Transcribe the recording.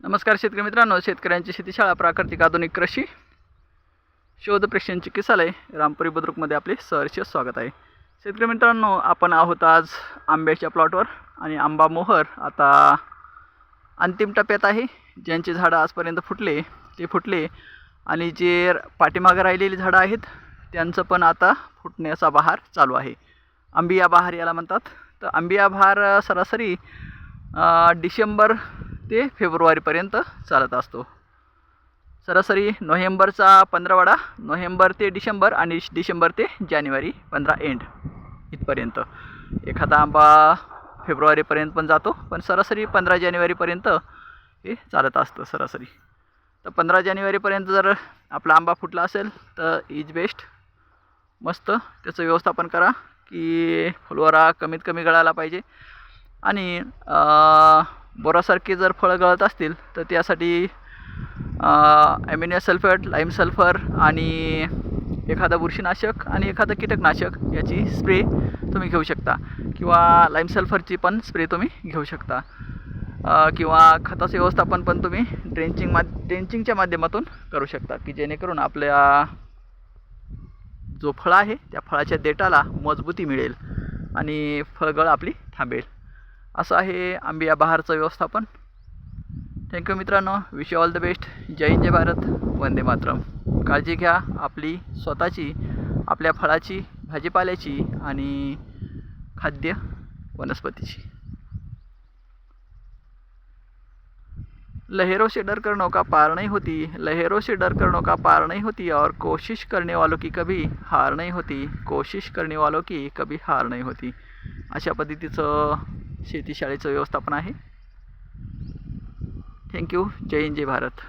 नमस्कार शेतकरी मित्रांनो, शेतकऱ्यांची शेतीशाळा प्राकृतिक आधुनिक कृषी शोध प्रशिक्षण चिकित्सालय रामपुरी बुद्रुकमध्ये आपले सहर्ष स्वागत आहे। शेतकरी मित्रांनो, आपण आहोत आज आंब्याच्या प्लॉटवर आणि आंबा मोहर आता अंतिम टप्प्यात आहे। ज्यांची झाडं आजपर्यंत फुटले आणि जे पाठीमागे राहिलेली झाडं आहेत त्यांचं पण आता फुटण्याचा बहार चालू आहे। आंबिया बहार याला म्हणतात। तर आंबिया बहार सरासरी डिसेंबर ते फेब्रुवारीपर्यंत चालत असतो। सरासरी नोव्हेंबरचा 15वाडा, नोव्हेंबर ते डिसेंबर आणि डिसेंबर ते जानेवारी 15 एंड इथपर्यंत। एखादा आंबा फेब्रुवारीपर्यंत पण जातो, पण सरासरी 15 जानेवारीपर्यंत हे चालत असतं सरासरी। तर 15 जानेवारीपर्यंत जर आपला आंबा फुटला असेल तर इज बेस्ट। मस्त त्याचं व्यवस्थापन करा की फुलवारा कमीत कमी गळायला पाहिजे आणि बोरासारखे जर फळं गळत असतील तर त्यासाठी ॲम्युनियम सल्फेट, लाईम सल्फर आणि एखादा बुरशीनाशक आणि एखादं कीटकनाशक याची स्प्रे तुम्ही घेऊ शकता, किंवा लाईम सल्फरची पण स्प्रे तुम्ही घेऊ शकता, किंवा खताचं व्यवस्थापन पण तुम्ही ड्रेंचिंगच्या माध्यमातून करू शकता, की जेणेकरून आपल्या जो फळ आहे त्या फळाच्या देठाला मजबूती मिळेल आणि फळगळ आपली थांबेल। असं आहे आंबिया बहारचं व्यवस्थापन। थँक्यू मित्रांनो, wish you all the best. Jai Hind, Jai Bharat, Vande Mataram. काळजी घ्या आपली स्वतःची, आपल्या फळाची, भाजीपाल्याची आणि खाद्य वनस्पतीची। लहरों से डर कर नौका पार नहीं होती, लहरों से डर कर नौका पार नहीं होती, और कोशिश करने वालों की कभी हार नहीं होती, कोशिश करने वालों की कभी हार नहीं होती। अशा पद्धतीचं शेतीशाळेचं व्यवस्थापन आहे। थँक्यू। जय हिंद, जय भारत।